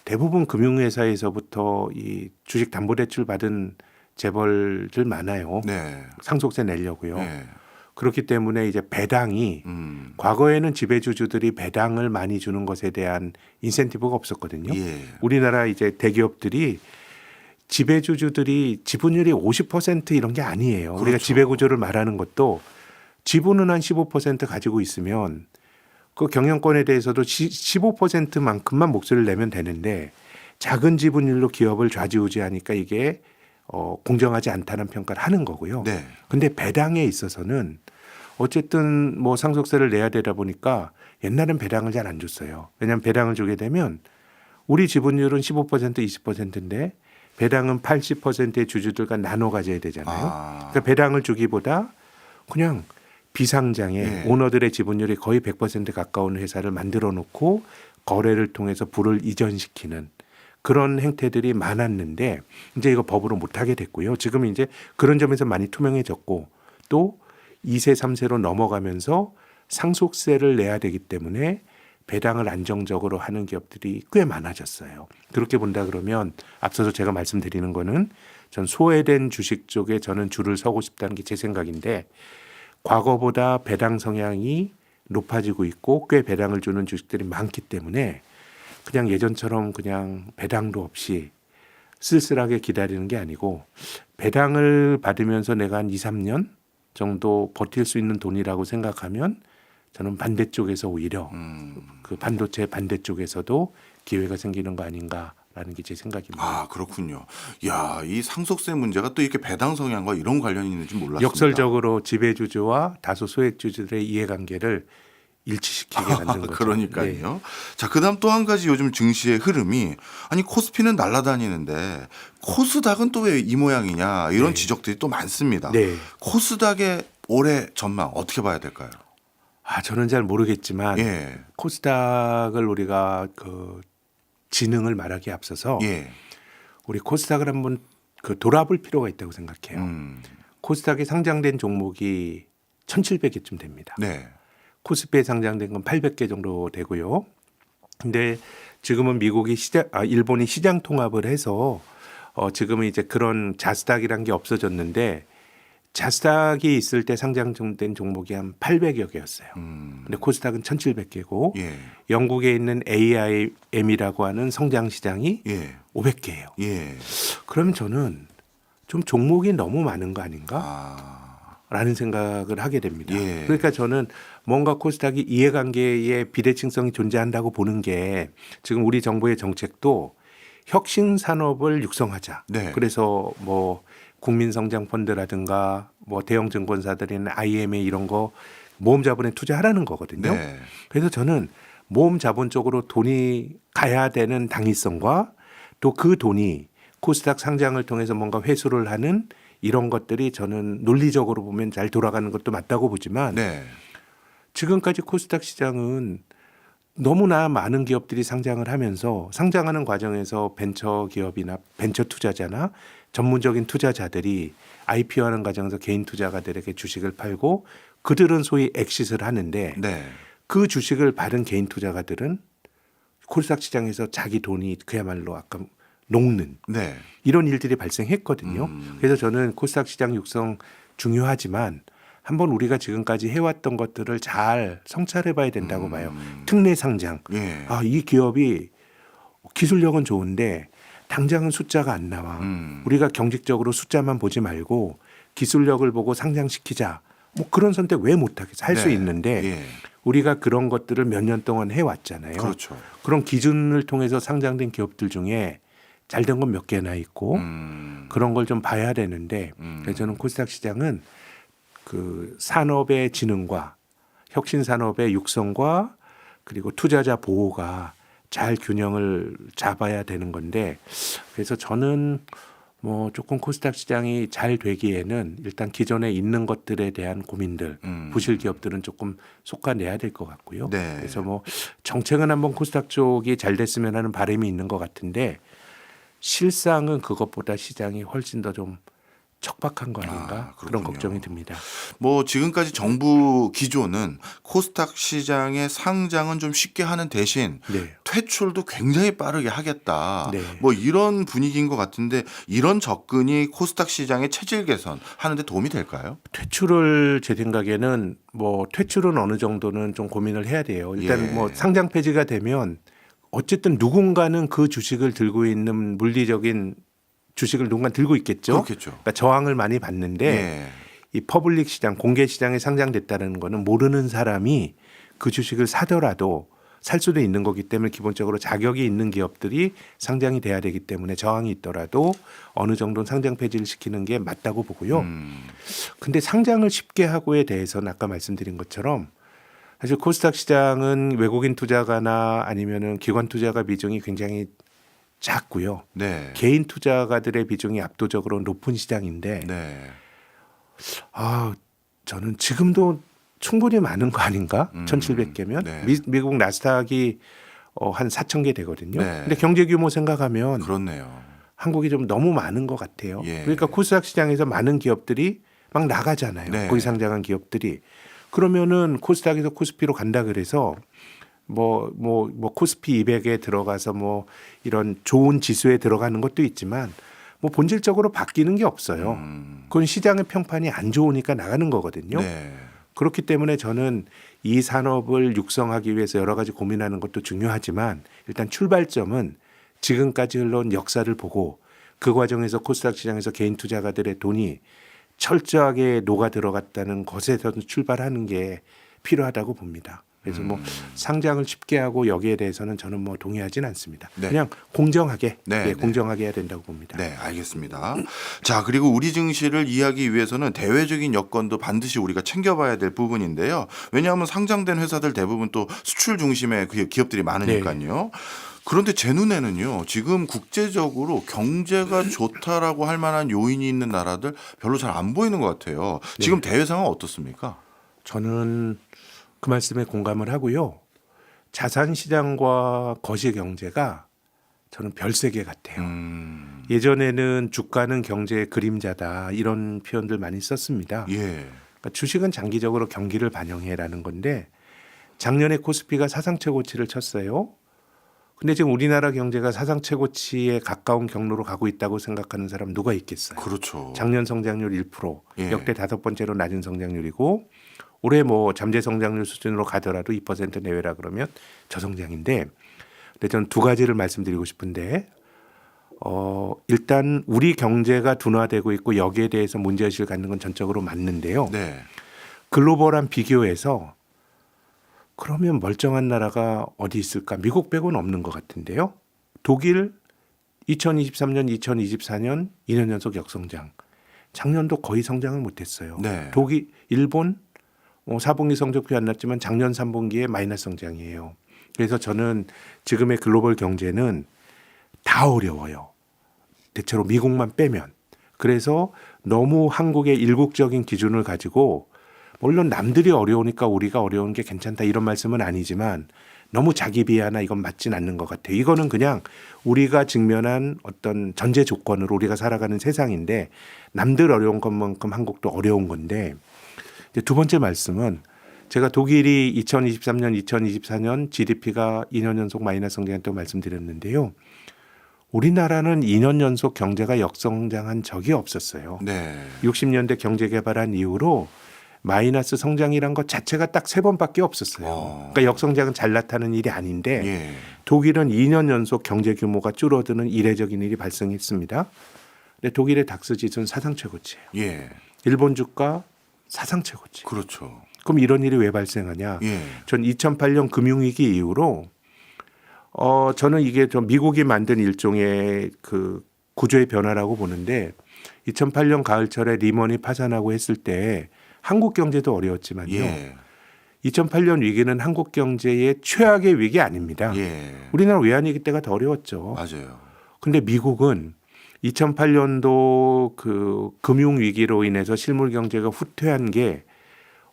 대부분 금융회사에서부터 이 주식담보대출 받은 재벌들 많아요. 네. 상속세 내려고요. 네. 그렇기 때문에 이제 배당이 과거에는 지배주주들이 배당을 많이 주는 것에 대한 인센티브가 없었거든요. 예. 우리나라 이제 대기업들이 지배주주들이 지분율이 50% 이런 게 아니에요. 우리가 그렇죠. 지배구조를 말하는 것도 지분은 한 15% 가지고 있으면 그 경영권에 대해서도 15%만큼만 목소리를 내면 되는데 작은 지분율로 기업을 좌지우지하니까 이게 공정하지 않다는 평가를 하는 거고요. 네. 근데 배당에 있어서는 어쨌든 뭐 상속세를 내야 되다 보니까 옛날엔 배당을 잘 안 줬어요. 왜냐하면 배당을 주게 되면 우리 지분율은 15% 20%인데 배당은 80%의 주주들과 나눠 가져야 되잖아요. 그러니까 배당을 주기보다 그냥 비상장에 네. 오너들의 지분율이 거의 100% 가까운 회사를 만들어 놓고 거래를 통해서 부를 이전시키는 그런 행태들이 많았는데 이제 이거 법으로 못하게 됐고요. 지금 이제 그런 점에서 많이 투명해졌고 또 2세, 3세로 넘어가면서 상속세를 내야 되기 때문에 배당을 안정적으로 하는 기업들이 꽤 많아졌어요. 그렇게 본다 그러면 앞서서 제가 말씀드리는 거는 전 소외된 주식 쪽에 저는 줄을 서고 싶다는 게 제 생각인데 과거보다 배당 성향이 높아지고 있고 꽤 배당을 주는 주식들이 많기 때문에 그냥 예전처럼 그냥 배당도 없이 쓸쓸하게 기다리는 게 아니고 배당을 받으면서 내가 한 2, 3년 정도 버틸 수 있는 돈이라고 생각하면 저는 반대쪽에서 오히려 그 반도체 반대쪽에서도 기회가 생기는 거 아닌가라는 게 제 생각입니다. 아, 그렇군요. 야, 이 상속세 문제가 또 이렇게 배당 성향과 이런 관련이 있는지 몰랐습니다. 역설적으로 지배주주와 다수 소액주주들의 이해관계를 일치시키게 만든 거죠. 그러니까요. 네. 자, 그다음 또 한 가지 요즘 증시의 흐름이 아니 코스피는 날아다니는데 코스닥은 또 왜 이 모양이냐 이런 네. 지적들이 또 많습니다. 네. 코스닥의 올해 전망 어떻게 봐야 될까요? 저는 잘 모르겠지만 예. 코스닥을 우리가 그 지능을 말하기에 앞서서 예. 우리 코스닥을 한번 그 돌아볼 필요가 있다고 생각해요. 코스닥에 상장된 종목이 1,700개쯤 됩니다. 네. 코스피에 상장된 건 800개 정도 되고요. 근데 지금은 일본이 시장 통합을 해서 지금은 이제 그런 자스닥이란 게 없어졌는데 자스닥이 있을 때 상장된 종목이 한 800여 개였어요. 근데 코스닥은 1,700개고 예. 영국에 있는 AIM이라고 하는 성장 시장이 예. 500개예요. 예. 그러면 저는 좀 종목이 너무 많은 거 아닌가? 아. 라는 생각을 하게 됩니다. 예. 그러니까 저는 뭔가 코스닥이 이해관계의 비대칭성이 존재한다고 보는 게 지금 우리 정부의 정책도 혁신 산업을 육성하자. 네. 그래서 뭐 국민성장펀드라든가 뭐 대형 증권사들이나 IMA 이런 거 모험 자본에 투자하라는 거거든요. 네. 그래서 저는 모험 자본 쪽으로 돈이 가야 되는 당위성과 또 그 돈이 코스닥 상장을 통해서 뭔가 회수를 하는 이런 것들이 저는 논리적으로 보면 잘 돌아가는 것도 맞다고 보지만 네. 지금까지 코스닥 시장은 너무나 많은 기업들이 상장을 하면서 상장하는 과정에서 벤처 기업이나 벤처 투자자나 전문적인 투자자들이 IPO하는 과정에서 개인 투자가들에게 주식을 팔고 그들은 소위 엑싯을 하는데 네. 그 주식을 받은 개인 투자가들은 코스닥 시장에서 자기 돈이 그야말로 아까 녹는 네. 이런 일들이 발생했거든요. 그래서 저는 코스닥 시장 육성 중요하지만 한번 우리가 지금까지 해왔던 것들을 잘 성찰해봐야 된다고 봐요. 특례 상장. 예. 이 기업이 기술력은 좋은데 당장은 숫자가 안 나와. 우리가 경직적으로 숫자만 보지 말고 기술력을 보고 상장시키자. 뭐 그런 선택 왜 못하겠어? 할 수 네. 있는데 예. 우리가 그런 것들을 몇 년 동안 해왔잖아요. 그렇죠. 그런 기준을 통해서 상장된 기업들 중에 잘된 건 몇 개나 있고 그런 걸 좀 봐야 되는데 그래서 저는 코스닥 시장은 그 산업의 진흥과 혁신 산업의 육성과 그리고 투자자 보호가 잘 균형을 잡아야 되는 건데 그래서 저는 뭐 조금 코스닥 시장이 잘 되기에는 일단 기존에 있는 것들에 대한 고민들 부실 기업들은 조금 솎아내야 될 것 같고요. 네. 그래서 뭐 정책은 한번 코스닥 쪽이 잘 됐으면 하는 바람이 있는 것 같은데 실상은 그것보다 시장이 훨씬 더 좀 척박한 거 아닌가 그런 그렇군요. 걱정이 듭니다. 뭐 지금까지 정부 기조는 코스닥 시장의 상장은 좀 쉽게 하는 대신 네. 퇴출도 굉장히 빠르게 하겠다. 네. 뭐 이런 분위기인 것 같은데 이런 접근이 코스닥 시장의 체질 개선 하는데 도움이 될까요? 퇴출을 제 생각에는 뭐 퇴출은 어느 정도는 좀 고민을 해야 돼요. 일단 예. 뭐 상장 폐지가 되면 어쨌든 누군가는 그 주식을 들고 있는 물리적인 주식을 누군가 들고 있겠죠. 그렇겠죠. 그러니까 저항을 많이 받는데 예. 이 퍼블릭 시장, 공개 시장에 상장됐다는 거는 모르는 사람이 그 주식을 사더라도 살 수도 있는 거기 때문에 기본적으로 자격이 있는 기업들이 상장이 돼야 되기 때문에 저항이 있더라도 어느 정도는 상장 폐지를 시키는 게 맞다고 보고요. 근데 상장을 쉽게 하고에 대해서는 아까 말씀드린 것처럼 사실 코스닥 시장은 외국인 투자가나 아니면은 기관 투자가 비중이 굉장히 작고요. 네. 개인 투자가들의 비중이 압도적으로 높은 시장인데 네. 저는 지금도 충분히 많은 거 아닌가? 1,700개면 네. 미국 나스닥이 한 4,000개 되거든요. 네. 근데 경제 규모 생각하면 그렇네요. 한국이 좀 너무 많은 것 같아요. 예. 그러니까 코스닥 시장에서 많은 기업들이 막 나가잖아요. 네. 거기 상장한 기업들이. 그러면은 코스닥에서 코스피로 간다 그래서 뭐 코스피 200에 들어가서 뭐 이런 좋은 지수에 들어가는 것도 있지만 뭐 본질적으로 바뀌는 게 없어요. 그건 시장의 평판이 안 좋으니까 나가는 거거든요. 네. 그렇기 때문에 저는 이 산업을 육성하기 위해서 여러 가지 고민하는 것도 중요하지만 일단 출발점은 지금까지 흘러온 역사를 보고 그 과정에서 코스닥 시장에서 개인 투자가들의 돈이 철저하게 녹아 들어갔다는 것에서 출발하는 게 필요하다고 봅니다. 그래서 뭐 상장을 쉽게 하고 여기에 대해서는 저는 뭐 동의하진 않습니다. 네. 그냥 공정하게 네, 네. 공정하게 해야 된다고 봅니다. 네, 알겠습니다. 자, 그리고 우리 증시를 이해하기 위해서는 대외적인 여건도 반드시 우리가 챙겨봐야 될 부분인데요. 왜냐하면 상장된 회사들 대부분 또 수출 중심의 그 기업들이 많으니까요. 그런데 제 눈에는요, 지금 국제적으로 경제가 좋다라고 할 만한 요인이 있는 나라들 별로 잘 안 보이는 것 같아요. 지금 대외 상황 어떻습니까? 저는 그 말씀에 공감을 하고요. 자산 시장과 거시 경제가 저는 별세계 같아요. 예전에는 주가는 경제의 그림자다 이런 표현들 많이 썼습니다. 예. 그러니까 주식은 장기적으로 경기를 반영해라는 건데 작년에 코스피가 사상 최고치를 쳤어요. 근데 지금 우리나라 경제가 사상 최고치에 가까운 경로로 가고 있다고 생각하는 사람 누가 있겠어요? 그렇죠. 작년 성장률 1%, 예. 역대 5번째로 낮은 성장률이고 올해 뭐 잠재 성장률 수준으로 가더라도 2% 내외라 그러면 저성장인데 근데 저는 두 가지를 말씀드리고 싶은데 일단 우리 경제가 둔화되고 있고 여기에 대해서 문제의식을 갖는 건 전적으로 맞는데요. 네. 글로벌한 비교에서 그러면 멀쩡한 나라가 어디 있을까? 미국 빼고는 없는 것 같은데요. 독일 2023년, 2024년 2년 연속 역성장. 작년도 거의 성장을 못했어요. 네. 독일, 일본 4분기 성적표 안 났지만 작년 3분기에 마이너스 성장이에요. 그래서 저는 지금의 글로벌 경제는 다 다 어려워요. 대체로 미국만 빼면. 그래서 너무 한국의 일국적인 기준을 가지고 물론 남들이 어려우니까 우리가 어려운 게 괜찮다 이런 말씀은 아니지만 너무 자기 비하나 이건 맞진 않는 것 같아요. 이거는 그냥 우리가 직면한 어떤 전제 조건으로 우리가 살아가는 세상인데 남들 어려운 것만큼 한국도 어려운 건데 이제 두 번째 말씀은 제가 독일이 2023년, 2024년 GDP가 2년 연속 마이너스 성장했다고 말씀드렸는데요. 우리나라는 2년 연속 경제가 역성장한 적이 없었어요. 네. 60년대 경제 개발한 이후로 마이너스 성장이란 것 자체가 딱 3번밖에 없었어요. 그러니까 역성장은 잘 나타나는 일이 아닌데 예. 독일은 2년 연속 경제 규모가 줄어드는 이례적인 일이 발생했습니다. 근데 독일의 닥스 지수는 사상 최고치예요. 예. 일본 주가 사상 최고치. 그렇죠. 그럼 이런 일이 왜 발생하냐? 예. 전 2008년 금융위기 이후로 저는 이게 좀 미국이 만든 일종의 그 구조의 변화라고 보는데 2008년 가을철에 리먼이 파산하고 했을 때 한국 경제도 어려웠지만요. 예. 2008년 위기는 한국 경제의 최악의 위기 아닙니다. 예. 우리나라 외환위기 때가 더 어려웠죠. 맞아요. 근데 미국은 2008년도 그 금융위기로 인해서 실물 경제가 후퇴한 게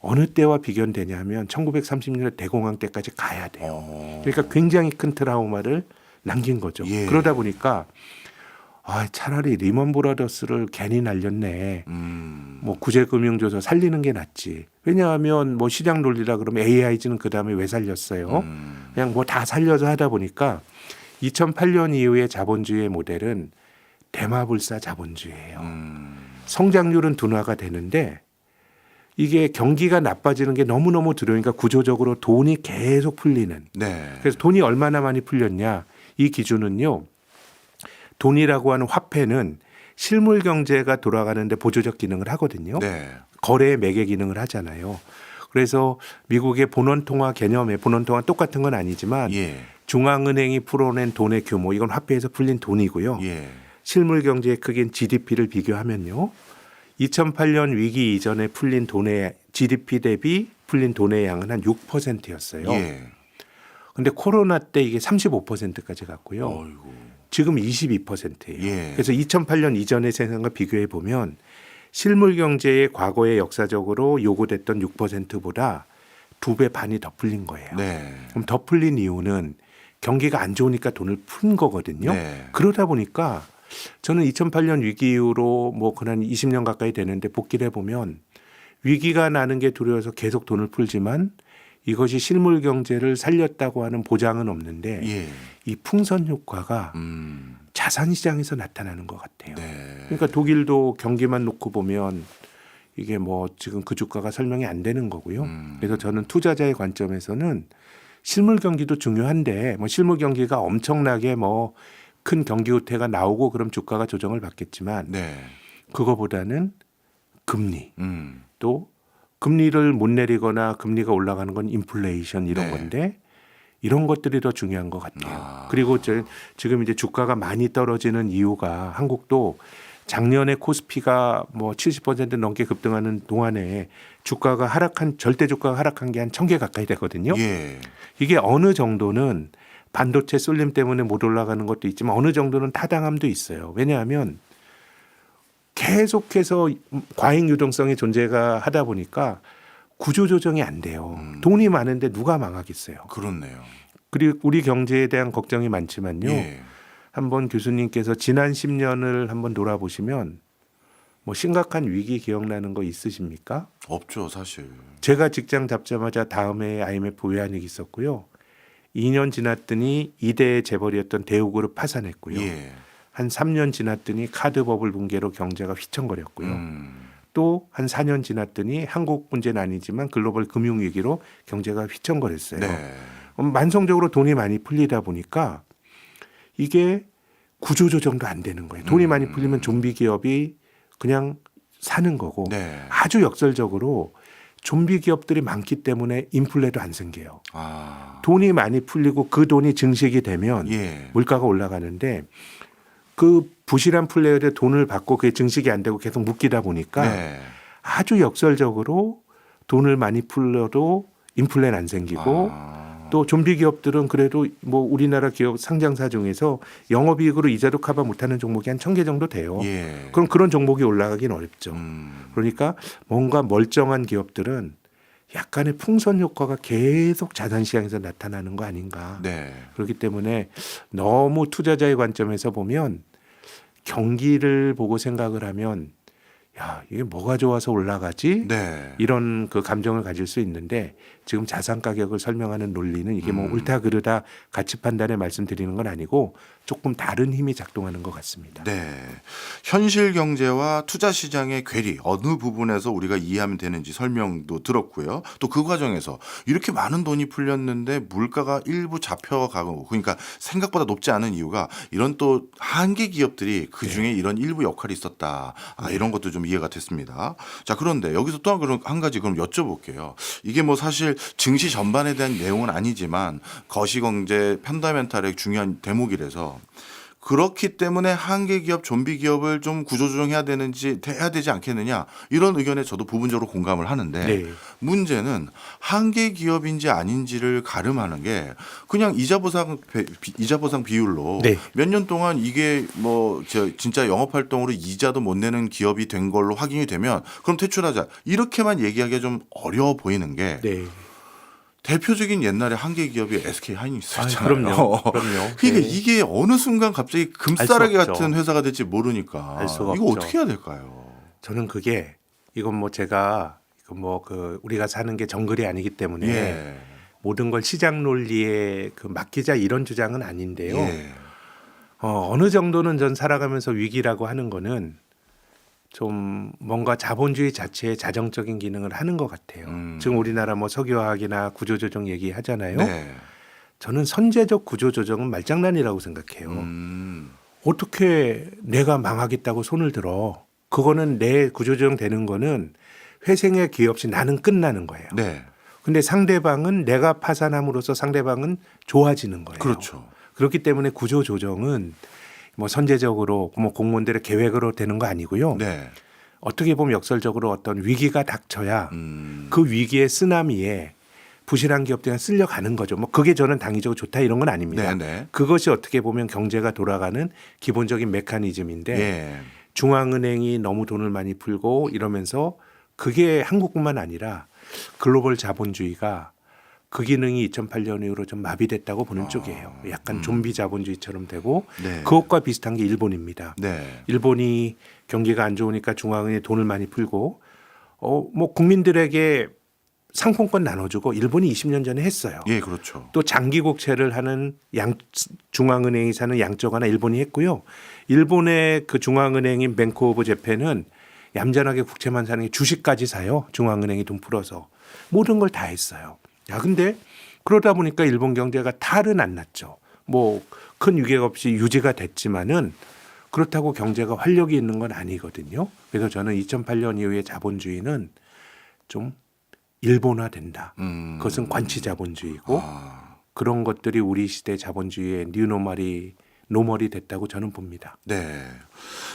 어느 때와 비견되냐면 1930년대 대공황 때까지 가야 돼요. 그러니까 굉장히 큰 트라우마를 남긴 거죠. 예. 그러다 보니까 차라리 리먼 브라더스를 괜히 날렸네. 뭐 구제금융조서 살리는 게 낫지. 왜냐하면 뭐 시장 논리라 그러면 AIG는 그 다음에 왜 살렸어요? 그냥 뭐 다 살려서 하다 보니까 2008년 이후의 자본주의의 모델은 대마불사 자본주의예요. 성장률은 둔화가 되는데 이게 경기가 나빠지는 게 너무너무 두려우니까 구조적으로 돈이 계속 풀리는. 네. 그래서 돈이 얼마나 많이 풀렸냐. 이 기준은요. 돈이라고 하는 화폐는 실물 경제가 돌아가는데 보조적 기능을 하거든요. 네. 거래의 매개 기능을 하잖아요. 그래서 미국의 본원통화 개념에 본원통화 똑같은 건 아니지만 예. 중앙은행이 풀어낸 돈의 규모 이건 화폐에서 풀린 돈이고요. 예. 실물 경제의 크기인 GDP를 비교하면요. 2008년 위기 이전에 풀린 돈의 GDP 대비 풀린 돈의 양은 한 6%였어요. 예. 근데 코로나 때 이게 35%까지 갔고요. 어이구. 지금 22%예요. 예. 그래서 2008년 이전의 세상과 비교해 보면 실물 경제의 과거에 역사적으로 요구됐던 6%보다 2배 반이 더 풀린 거예요. 네. 그럼 더 풀린 이유는 경기가 안 좋으니까 돈을 푼 거거든요. 네. 그러다 보니까 저는 2008년 위기 이후로 뭐 그한 20년 가까이 되는데 복기를 해보면 위기가 나는 게 두려워서 계속 돈을 풀지만 이것이 실물 경제를 살렸다고 하는 보장은 없는데 예. 이 풍선 효과가 자산 시장에서 나타나는 것 같아요. 네. 그러니까 독일도 경기만 놓고 보면 이게 뭐 지금 그 주가가 설명이 안 되는 거고요. 그래서 저는 투자자의 관점에서는 실물 경기도 중요한데 뭐 실물 경기가 엄청나게 뭐 큰 경기 후퇴가 나오고 그럼 주가가 조정을 받겠지만 네. 그거보다는 금리 또 금리를 못 내리거나 금리가 올라가는 건 인플레이션 이런 네. 건데 이런 것들이 더 중요한 것 같아요. 그리고 지금 이제 주가가 많이 떨어지는 이유가 한국도 작년에 코스피가 뭐 70% 넘게 급등하는 동안에 주가가 하락한 절대 주가가 하락한 게 한 1,000개 가까이 되거든요. 예. 이게 어느 정도는 반도체 쏠림 때문에 못 올라가는 것도 있지만 어느 정도는 타당함도 있어요. 왜냐하면 계속해서 과잉 유동성의 존재가 하다 보니까 구조 조정이 안 돼요. 돈이 많은데 누가 망하겠어요. 그렇네요. 그리고 우리 경제에 대한 걱정이 많지만요. 예. 한번 교수님께서 지난 10년을 한번 돌아보시면 뭐 심각한 위기 기억나는 거 있으십니까? 없죠, 사실. 제가 직장 잡자마자 다음 해에 IMF 외환위기 있었고요. 2년 지났더니 이대의 재벌이었던 대우그룹 파산했고요. 예. 한 3년 지났더니 카드 버블 붕괴로 경제가 휘청거렸고요. 또 한 4년 지났더니 한국 문제는 아니지만 글로벌 금융위기로 경제가 휘청거렸어요. 네. 만성적으로 돈이 많이 풀리다 보니까 이게 구조조정도 안 되는 거예요. 돈이 많이 풀리면 좀비 기업이 그냥 사는 거고 네. 아주 역설적으로 좀비 기업들이 많기 때문에 인플레도 안 생겨요. 돈이 많이 풀리고 그 돈이 증식이 되면 예. 물가가 올라가는데 그 부실한 플레이어의 돈을 받고 그게 증식이 안 되고 계속 묶이다 보니까 네. 아주 역설적으로 돈을 많이 풀려도 인플레는 안 생기고 또 좀비 기업들은 그래도 뭐 우리나라 기업 상장사 중에서 영업이익으로 이자도 커버 못하는 종목이 한 1,000개 정도 돼요. 예. 그럼 그런 종목이 올라가긴 어렵죠. 음. 그러니까 뭔가 멀쩡한 기업들은 약간의 풍선 효과가 계속 자산시장에서 나타나는 거 아닌가. 네. 그렇기 때문에 너무 투자자의 관점에서 보면 경기를 보고 생각을 하면 야, 이게 뭐가 좋아서 올라가지? 네. 이런 그 감정을 가질 수 있는데 지금 자산 가격을 설명하는 논리는 이게 뭐 옳다 그르다 가치 판단에 말씀드리는 건 아니고 조금 다른 힘이 작동하는 것 같습니다. 네. 현실 경제와 투자 시장의 괴리 어느 부분에서 우리가 이해하면 되는지 설명도 들었고요. 또 그 과정에서 이렇게 많은 돈이 풀렸는데 물가가 일부 잡혀가고 그러니까 생각보다 높지 않은 이유가 이런 또 한계 기업들이 그 중에 이런 일부 역할이 있었다. 이런 것도 좀 이해가 됐습니다. 자, 그런데 여기서 또 한 가지 그럼 여쭤볼게요. 이게 뭐 사실 증시 전반에 대한 내용은 아니지만 거시경제 펀더멘탈의 중요한 대목이라서 그렇기 때문에 한계 기업, 좀비 기업을 좀 구조조정해야 되지 않겠느냐 이런 의견에 저도 부분적으로 공감을 하는데 네. 문제는 한계 기업인지 아닌지를 가름하는 게 그냥 이자 보상 비율로 네. 몇 년 동안 이게 뭐 진짜 영업 활동으로 이자도 못 내는 기업이 된 걸로 확인이 되면 그럼 퇴출하자 이렇게만 얘기하기가 좀 어려워 보이는 게 네. 대표적인 옛날에 한계 기업이 SK 하이닉스였잖아요. 그럼요. 그러니까 네. 이게 어느 순간 갑자기 금싸라기 알수 없죠. 같은 회사가 될지 모르니까 알 수가 이거 없죠. 어떻게 해야 될까요? 저는 그게 이건 뭐 제가 뭐 그 우리가 사는 게 정글이 아니기 때문에 예. 모든 걸 시장 논리에 그 맡기자 이런 주장은 아닌데요. 예. 어느 정도는 전 살아가면서 위기라고 하는 거는 좀 뭔가 자본주의 자체의 자정적인 기능을 하는 것 같아요. 지금 우리나라 뭐 석유화학이나 구조조정 얘기하잖아요. 네. 저는 선제적 구조조정은 말장난이라고 생각해요. 어떻게 내가 망하겠다고 손을 들어. 그거는 내 구조조정 되는 거는 회생의 기회 없이 나는 끝나는 거예요. 네. 근데 상대방은 내가 파산함으로써 상대방은 좋아지는 거예요. 그렇죠. 그렇기 때문에 구조조정은 뭐 선제적으로 뭐 공무원들의 계획으로 되는 거 아니고요. 네. 어떻게 보면 역설적으로 어떤 위기가 닥쳐야 음. 그 위기의 쓰나미에 부실한 기업들이 쓸려가는 거죠. 뭐 그게 저는 당위적으로 좋다 이런 건 아닙니다. 네. 그것이 어떻게 보면 경제가 돌아가는 기본적인 메커니즘인데 예. 중앙은행이 너무 돈을 많이 풀고 이러면서 그게 한국뿐만 아니라 글로벌 자본주의가 그 기능이 2008년 이후로 좀 마비됐다고 보는 쪽이에요. 약간 좀비 자본주의처럼 되고 네. 그것과 비슷한 게 일본입니다. 네. 일본이 경기가 안 좋으니까 중앙은행이 돈을 많이 풀고 뭐 국민들에게 상품권 나눠주고 일본이 20년 전에 했어요. 예, 그렇죠. 또 장기 국채를 하는 중앙은행이 사는 양적 하나 일본이 했고요. 일본의 그 중앙은행인 뱅크 오브 재팬은 얌전하게 국채만 사는 게 주식까지 사요. 중앙은행이 돈 풀어서 모든 걸 다 했어요. 야, 근데 그러다 보니까 일본 경제가 탈은 안 났죠. 뭐 큰 위기가 없이 유지가 됐지만은 그렇다고 경제가 활력이 있는 건 아니거든요. 그래서 저는 2008년 이후의 자본주의는 좀 일본화된다. 그것은 관치 자본주의고 그런 것들이 우리 시대 자본주의의 노멀이 됐다고 저는 봅니다. 네.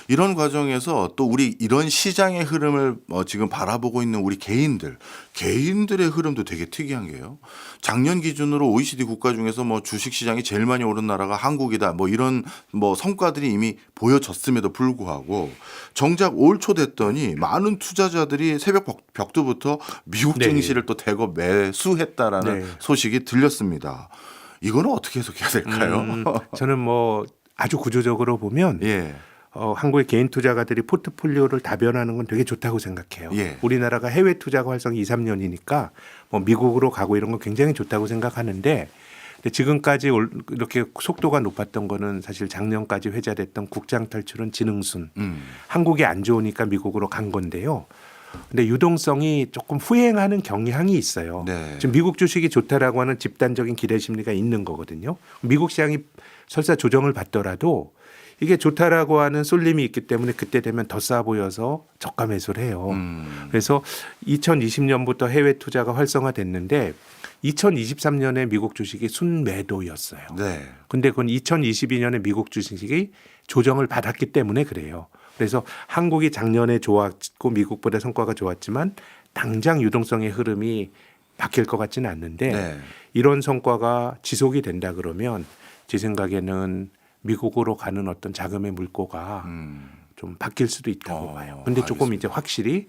이런 과정에서 또 우리 이런 시장의 흐름을 지금 바라보고 있는 우리 개인들의 흐름도 되게 특이한 게요. 작년 기준으로 OECD 국가 중에서 뭐 주식 시장이 제일 많이 오른 나라가 한국이다. 뭐 이런 뭐 성과들이 이미 보여졌음에도 불구하고 정작 올 초 됐더니 많은 투자자들이 새벽 벽두부터 미국 네. 증시를 또 대거 매수했다라는 네. 소식이 들렸습니다. 이거는 어떻게 해석해야 될까요? 저는 뭐 아주 구조적으로 보면 예. 한국의 개인 투자가들이 포트폴리오를 다변하는 건 되게 좋다고 생각해요. 예. 우리나라가 해외 투자가 활성이 2, 3년이니까 뭐 미국으로 가고 이런 건 굉장히 좋다고 생각하는데 근데 지금까지 이렇게 속도가 높았던 거는 사실 작년까지 회자됐던 국장 탈출은 지능순. 한국이 안 좋으니까 미국으로 간 건데요. 근데 유동성이 조금 후행하는 경향이 있어요. 네. 지금 미국 주식이 좋다라고 하는 집단적인 기대 심리가 있는 거거든요. 미국 시장이 설사 조정을 받더라도 이게 좋다라고 하는 쏠림이 있기 때문에 그때 되면 더 싸 보여서 저가 매수를 해요. 그래서 2020년부터 해외 투자가 활성화됐는데 2023년에 미국 주식이 순매도였어요. 네. 근데 그건 2022년에 미국 주식이 조정을 받았기 때문에 그래요. 그래서 한국이 작년에 좋았고 미국보다 성과가 좋았지만 당장 유동성의 흐름이 바뀔 것 같지는 않는데 네. 이런 성과가 지속이 된다 그러면 제 생각에는 미국으로 가는 어떤 자금의 물꼬가 좀 바뀔 수도 있다고 봐요. 근데 조금 이제 확실히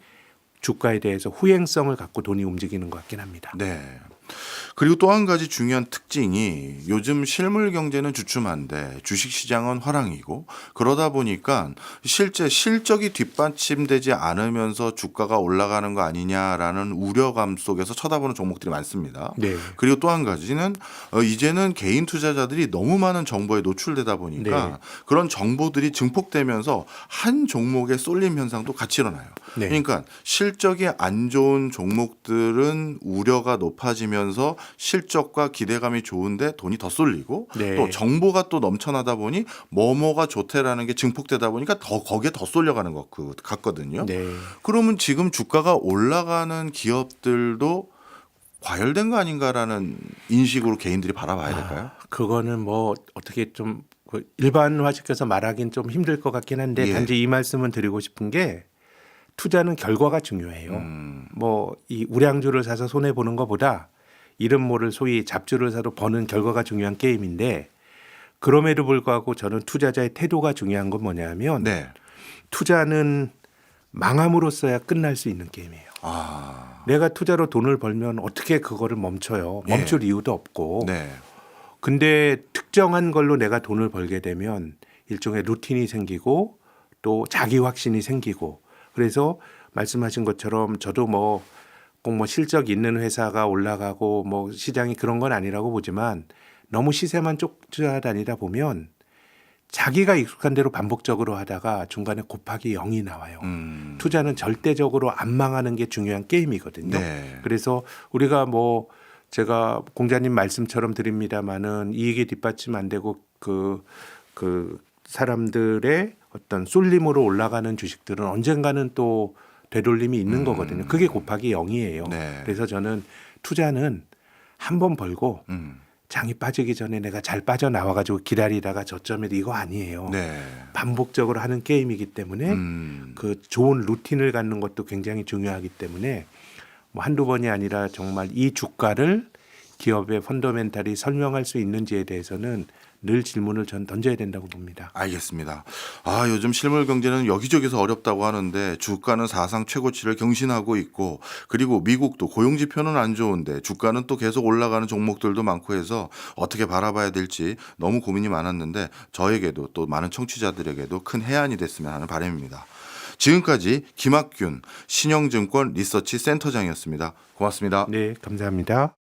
주가에 대해서 후행성을 갖고 돈이 움직이는 것 같긴 합니다. 네. 그리고 또 한 가지 중요한 특징이 요즘 실물 경제는 주춤한데 주식 시장은 화랑이고 그러다 보니까 실제 실적이 뒷받침되지 않으면서 주가가 올라가는 거 아니냐라는 우려감 속에서 쳐다보는 종목들이 많습니다. 네. 그리고 또 한 가지는 이제는 개인 투자자들이 너무 많은 정보에 노출되다 보니까 네. 그런 정보들이 증폭되면서 한 종목의 쏠림 현상도 같이 일어나요. 네. 그러니까 실적이 안 좋은 종목들은 우려가 높아지면서 실적과 기대감이 좋은데 돈이 더 쏠리고 네. 또 정보가 또 넘쳐나다 보니 뭐뭐가 좋대라는 게 증폭되다 보니까 더 거기에 더 쏠려가는 것 같거든요. 네. 그러면 지금 주가가 올라가는 기업들도 과열된 거 아닌가라는 인식으로 개인들이 바라봐야 될까요? 그거는 뭐 어떻게 좀 일반화시켜서 말하기는 좀 힘들 것 같긴 한데 예. 단지 이 말씀은 드리고 싶은 게 투자는 결과가 중요해요. 뭐 이 우량주를 사서 손해 보는 것보다 이름 모를 소위 잡주를 사도 버는 결과가 중요한 게임인데 그럼에도 불구하고 저는 투자자의 태도가 중요한 건 뭐냐면 네. 투자는 망함으로써야 끝날 수 있는 게임이에요. 아. 내가 투자로 돈을 벌면 어떻게 그거를 멈춰요? 예. 멈출 이유도 없고. 네. 근데 특정한 걸로 내가 돈을 벌게 되면 일종의 루틴이 생기고 또 자기 확신이 생기고 그래서 말씀하신 것처럼 저도 뭐 꼭 뭐 실적 있는 회사가 올라가고 뭐 시장이 그런 건 아니라고 보지만 너무 시세만 쫓아다니다 보면 자기가 익숙한 대로 반복적으로 하다가 중간에 곱하기 0이 나와요. 투자는 절대적으로 안 망하는 게 중요한 게임이거든요. 네. 그래서 우리가 뭐 제가 공자님 말씀처럼 드립니다마는 이익이 뒷받침 안 되고 그 사람들의 어떤 쏠림으로 올라가는 주식들은 언젠가는 또 되돌림이 있는 거거든요. 그게 곱하기 0이에요. 네. 그래서 저는 투자는 한 번 벌고 장이 빠지기 전에 내가 잘 빠져나와가지고 기다리다가 저점에 이거 아니에요. 네. 반복적으로 하는 게임이기 때문에 그 좋은 루틴을 갖는 것도 굉장히 중요하기 때문에 뭐 한두 번이 아니라 정말 이 주가를 기업의 펀더멘탈이 설명할 수 있는지에 대해서는 늘 질문을 전 던져야 된다고 봅니다. 알겠습니다. 아, 요즘 실물 경제는 여기저기서 어렵다고 하는데 주가는 사상 최고치를 경신하고 있고 그리고 미국도 고용 지표는 안 좋은데 주가는 또 계속 올라가는 종목들도 많고 해서 어떻게 바라봐야 될지 너무 고민이 많았는데 저에게도 또 많은 청취자들에게도 큰 해안이 됐으면 하는 바람입니다. 지금까지 김학균 신영증권 리서치 센터장이었습니다. 고맙습니다. 네, 감사합니다.